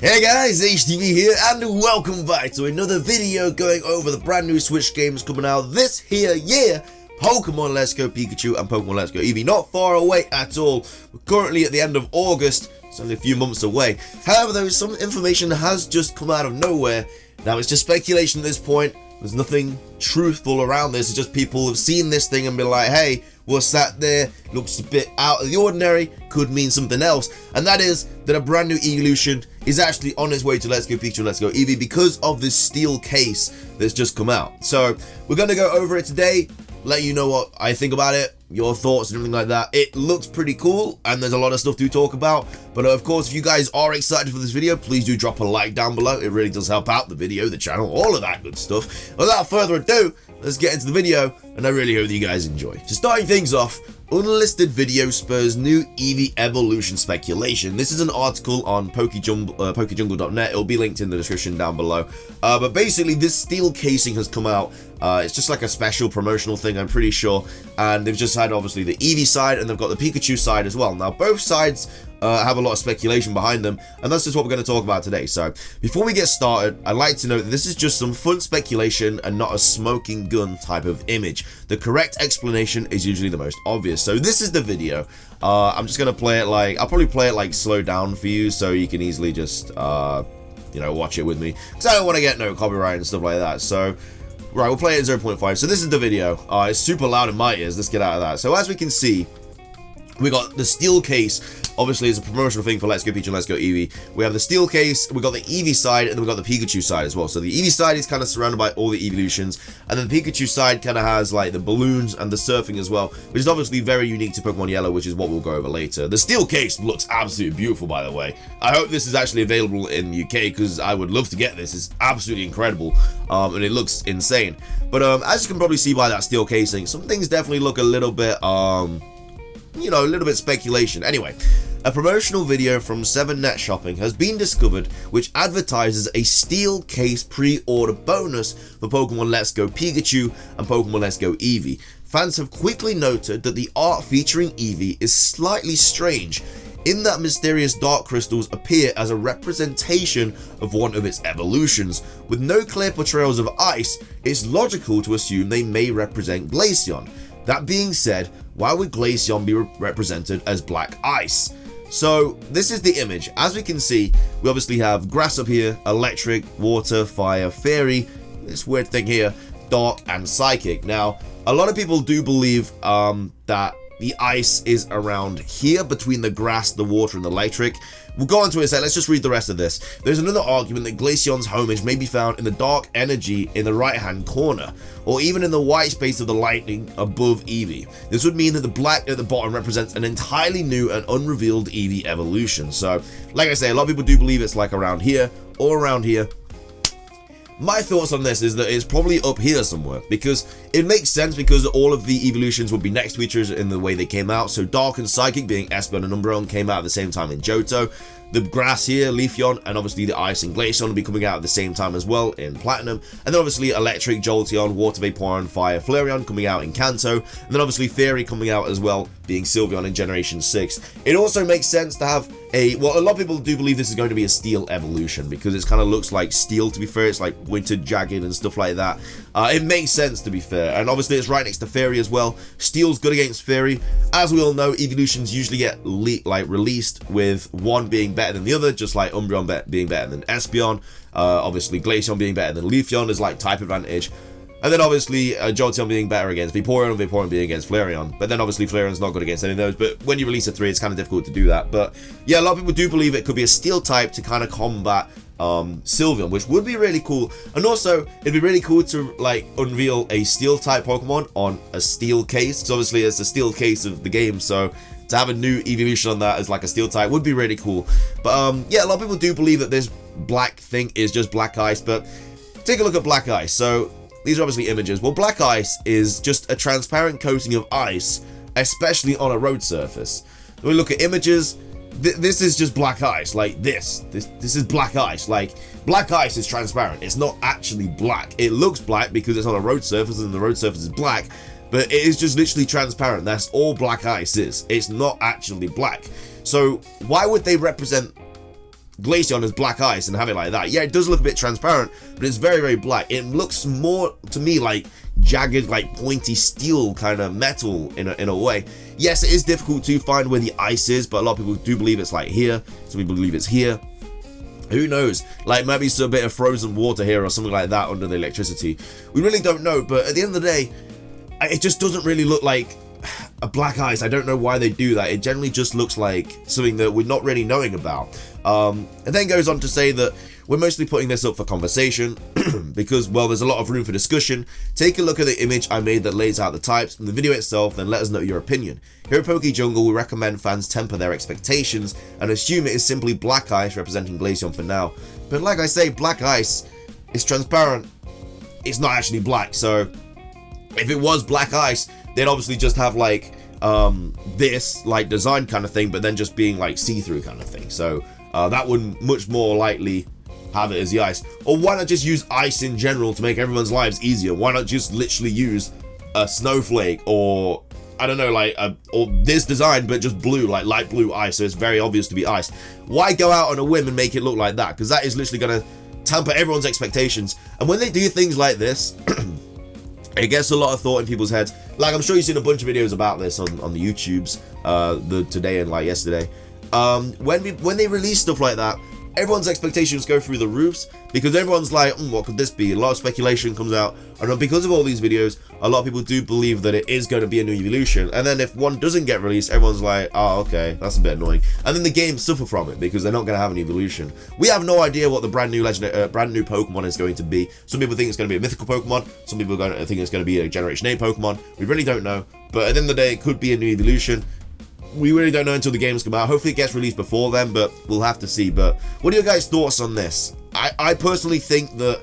Hey guys, HTV here, and welcome back to another video going over the brand new Switch games coming out this year, Pokemon Let's Go Pikachu and Pokemon Let's Go Eevee. Not far away at all. We're currently at the end of August, it's only a few months away. However, there is some information that has just come out of nowhere. Now, it's just speculation at this point. There's nothing truthful around this. It's just people have seen this thing and been like, hey, what's that there? Looks a bit out of the ordinary, could mean something else. And that is that a brand new Eeveelution is actually on its way to Let's Go Pikachu and Let's Go Eevee because of this steel case that's just come out. So we're going to go over it today, let you know what I think about it, your thoughts and everything like that. It looks pretty cool and there's a lot of stuff to talk about. But of course, if you guys are excited for this video, please do drop a like down below. It really does help out the video, the channel, all of that good stuff. Without further ado, let's get into the video, and I really hope that you guys enjoy. So starting things off, unlisted video spurs new Eeveelution speculation. This is an article on PokeJungle.net. It'll be linked in the description down below. But basically, this steel casing has come out. It's just like a special promotional thing, I'm pretty sure. And they've just had, obviously, the Eevee side, and they've got the Pikachu side as well. Now, both sides have a lot of speculation behind them, and that's just what we're going to talk about today. So, before we get started, I'd like to note that this is just some fun speculation and not a smoking gun type of image. The correct explanation is usually the most obvious. So, this is the video. I'm just going to play it like, I'll probably play it like slow down for you so you can easily just, you know, watch it with me. Because I don't want to get no copyright and stuff like that. So, right, we'll play it at 0.5. So, this is the video. It's super loud in my ears. Let's get out of that. So, as we can see, we got the steel case. Obviously, it's a promotional thing for Let's Go Pikachu and Let's Go Eevee. We have the steel case, we got the Eevee side, and then we got the Pikachu side as well. So the Eevee side is kind of surrounded by all the Eeveelutions, and then the Pikachu side kind of has like the balloons and the surfing as well, which is obviously very unique to Pokemon Yellow, which is what we'll go over later. The steel case looks absolutely beautiful, by the way. I hope this is actually available in the UK, because I would love to get this. It's absolutely incredible, and it looks insane. But as you can probably see by that steel casing, some things definitely look a little bit, you know, a little bit speculation. Anyway, a promotional video from 7net Shopping has been discovered which advertises a steel case pre-order bonus for Pokemon Let's Go Pikachu and Pokemon Let's Go Eevee. Fans have quickly noted that the art featuring Eevee is slightly strange, in that mysterious dark crystals appear as a representation of one of its evolutions. With no clear portrayals of ice, it's logical to assume they may represent Glaceon. That being said, why would Glaceon be represented as black ice? So this is the image. As we can see, we obviously have grass up here, electric, water, fire, fairy, this weird thing here, dark, and psychic. Now, a lot of people do believe that the ice is around here between the grass, the water, and the electric. We'll go on to it in a sec. Let's just read the rest of this. There's another argument that Glaceon's homage may be found in the dark energy in the right-hand corner, or even in the white space of the lightning above Eevee. This would mean that the black at the bottom represents an entirely new and unrevealed Eevee evolution. So, like I say, a lot of people do believe it's like around here or around here. My thoughts on this is that it's probably up here somewhere, because it makes sense because all of the Eeveelutions would be next to each other in the way they came out. So Dark and Psychic, being Espeon and Umbreon, came out at the same time in Johto. The grass here, Leafeon, and obviously the Ice and Glaceon will be coming out at the same time as well in Platinum. And then obviously Electric, Jolteon, Water, Vaporeon, Fire, Flareon coming out in Kanto. And then obviously Fairy coming out as well, being Sylveon in Generation 6. It also makes sense to have a lot of people do believe this is going to be a steel evolution, because it kind of looks like steel, to be fair. It's like winter jagged and stuff like that. It makes sense, to be fair. And obviously it's right next to Fairy as well. Steel's good against Fairy. As we all know, Eeveelutions usually get released with one being better than the other, just like Umbreon being better than Espeon. Obviously Glaceon being better than Leafeon is like type advantage. And then obviously Jolteon being better against Vaporeon, and Vaporeon being against Flareon. But then obviously Flareon's not good against any of those. But when you release a 3, it's kind of difficult to do that. But yeah, a lot of people do believe it could be a steel type to kind of combat Sylveon, which would be really cool. And also, it'd be really cool to like unveil a steel type Pokemon on a steel case. So obviously it's a steel case of the game, so to have a new Eeveelution on that as like a steel type would be really cool. But yeah, a lot of people do believe that this black thing is just black ice. But take a look at black ice. So these are obviously images. Well, black ice is just a transparent coating of ice, especially on a road surface. When we look at images, this is just black ice, like this is black ice. Like, black ice is transparent. It's not actually black. It looks black because it's on a road surface and the road surface is black, but it is just literally transparent. That's all black ice is. It's not actually black. So why would they represent Glaceon as black ice and have it like that. Yeah, it does look a bit transparent, but it's very, very black. It looks more to me like jagged, like pointy steel kind of metal in a way. Yes, it is difficult to find where the ice is, but a lot of people do believe it's like here. Some people believe it's here. Who knows? Like maybe it's a bit of frozen water here or something like that under the electricity. We really don't know, but at the end of the day, it just doesn't really look like a black ice. I don't know why they do that. It generally just looks like something that we're not really knowing about. And then goes on to say that we're mostly putting this up for conversation because, well, there's a lot of room for discussion. Take a look at the image I made that lays out the types and the video itself, then let us know your opinion. Here at Poke Jungle, we recommend fans temper their expectations and assume it is simply black ice representing Glaceon for now. But like I say, black ice is transparent. It's not actually black, so if it was black ice, they'd obviously just have like this like design kind of thing, but then just being like see-through kind of thing. So that would much more likely have it as the ice. Or why not just use ice in general to make everyone's lives easier? Why not just literally use a snowflake, or I don't know, like or this design but just blue, like light blue ice, so it's very obvious to be ice. Why go out on a whim and make it look like that? Because that is literally going to tamper everyone's expectations. And when they do things like this, it gets a lot of thought in people's heads. Like, I'm sure you've seen a bunch of videos about this on the YouTubes, today and like yesterday. When they release stuff like that, everyone's expectations go through the roofs because everyone's like, what could this be? A lot of speculation comes out, and because of all these videos, a lot of people do believe that it is going to be a new evolution. And then if one doesn't get released, everyone's like, oh, okay, that's a bit annoying. And then the games suffer from it because they're not going to have an evolution. We have no idea what the brand new Pokemon is going to be. Some people think it's going to be a mythical Pokemon. Some people are going to think it's going to be a Generation 8 Pokemon. We really don't know. But at the end of the day, it could be a new evolution. We really don't know until the games come out. Hopefully it gets released before then, but we'll have to see. But what are your guys' thoughts on this? I personally think that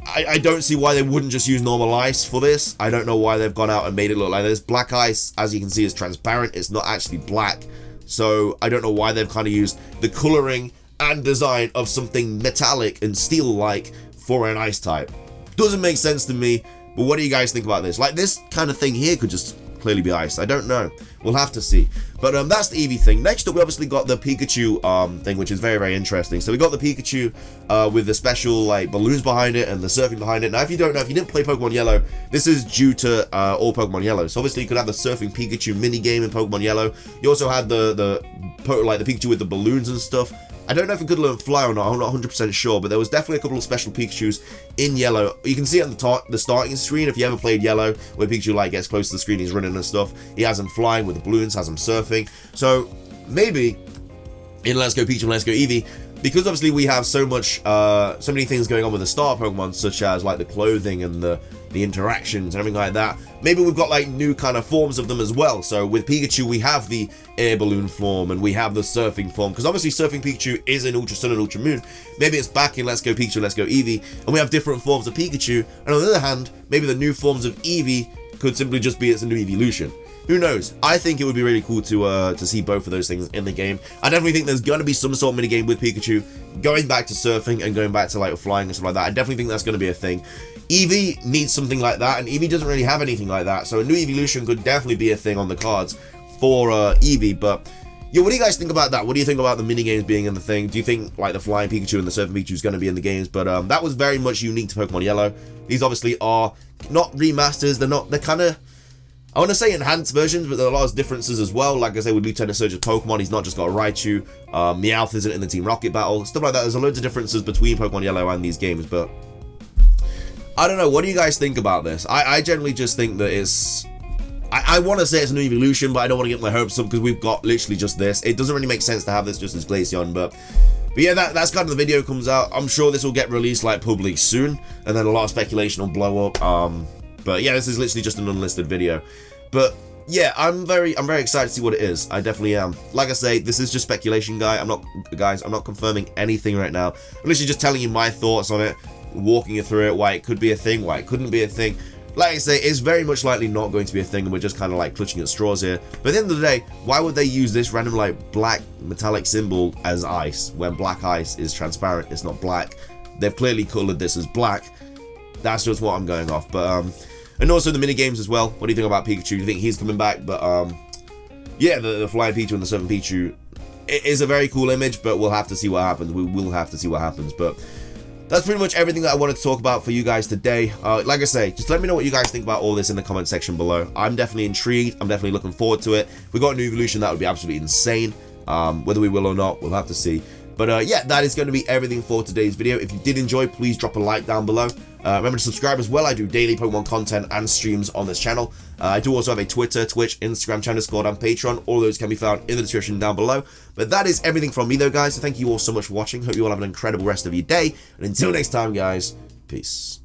I don't see why they wouldn't just use normal ice for this. I don't know why they've gone out and made it look like this. Black ice, as you can see, is transparent. It's not actually black. So I don't know why they've kind of used the coloring and design of something metallic and steel-like for an ice type. Doesn't make sense to me, but what do you guys think about this? Like, this kind of thing here could just clearly be ice. I don't know. We'll have to see. But that's the Eevee thing. Next up, we obviously got the Pikachu thing, which is very, very interesting. So we got the Pikachu with the special like balloons behind it and the surfing behind it. Now, if you don't know, if you didn't play Pokemon Yellow, this is due to all Pokemon Yellow. So obviously you could have the surfing Pikachu mini game in Pokemon Yellow. You also had the Pikachu with the balloons and stuff. I don't know if it could learn Fly or not, I'm not 100% sure, but there was definitely a couple of special Pikachus in Yellow. You can see it on the starting screen if you ever played Yellow, where Pikachu like gets close to the screen, he's running and stuff. He has him flying with the balloons, has him surfing. So maybe in Let's Go Pikachu and Let's Go Eevee, because obviously we have so many things going on with the star Pokemon, such as like the clothing and the interactions and everything like that, maybe we've got like new kind of forms of them as well. So with Pikachu, we have the air balloon form and we have the surfing form, because obviously surfing Pikachu is in Ultra Sun and Ultra Moon. Maybe it's back in Let's Go Pikachu, Let's Go Eevee, and we have different forms of Pikachu. And on the other hand, maybe the new forms of Eevee could simply just be it's a new Eeveelution. Who knows? I think it would be really cool to see both of those things in the game. I definitely think there's going to be some sort of minigame with Pikachu, going back to surfing and going back to like flying and stuff like that. I definitely think that's going to be a thing. Eevee needs something like that, and Eevee doesn't really have anything like that. So a new Eeveelution could definitely be a thing on the cards for Eevee. But yeah, what do you guys think about that? What do you think about the minigames being in the thing? Do you think like the flying Pikachu and the surfing Pikachu is going to be in the games? But that was very much unique to Pokemon Yellow. These obviously are not remasters. They're kind of, I want to say enhanced versions, but there are a lot of differences as well. Like I say, with Lieutenant Surge's Pokemon, he's not just got a Raichu. Meowth isn't in the Team Rocket battle. Stuff like that. There's loads of differences between Pokemon Yellow and these games, but I don't know. What do you guys think about this? I generally just think that it's, I want to say it's a new Eeveelution, but I don't want to get my hopes up because we've got literally just this. It doesn't really make sense to have this just as Glaceon, but yeah, that's kind of the video comes out. I'm sure this will get released like public soon, and then a lot of speculation will blow up. But yeah, this is literally just an unlisted video. But yeah, I'm very excited to see what it is. I definitely am. Like I say, this is just speculation, I'm not confirming anything right now. I'm literally just telling you my thoughts on it, walking you through it, why it could be a thing, why it couldn't be a thing. Like I say, it's very much likely not going to be a thing, and we're just kind of like clutching at straws here. But at the end of the day, why would they use this random like black metallic symbol as ice when black ice is transparent? It's not black. They've clearly colored this as black. That's just what I'm going off. But and also the mini games as well. What do you think about Pikachu? Do you think he's coming back? But yeah, the flying Pikachu and the surfing Pikachu, it is a very cool image, but we'll have to see what happens. We will have to see what happens, but that's pretty much everything that I wanted to talk about for you guys today. Like I say, just let me know what you guys think about all this in the comment section below. I'm definitely intrigued. I'm definitely looking forward to it. If we got a new evolution, that would be absolutely insane. Whether we will or not, we'll have to see. But yeah, that is going to be everything for today's video. If you did enjoy, please drop a like down below. Remember to subscribe as well. I do daily Pokemon content and streams on this channel. I do also have a Twitter, Twitch, Instagram channel, Discord, and Patreon. All of those can be found in the description down below. But that is everything from me though, guys. So thank you all so much for watching. Hope you all have an incredible rest of your day. And until next time, guys, peace.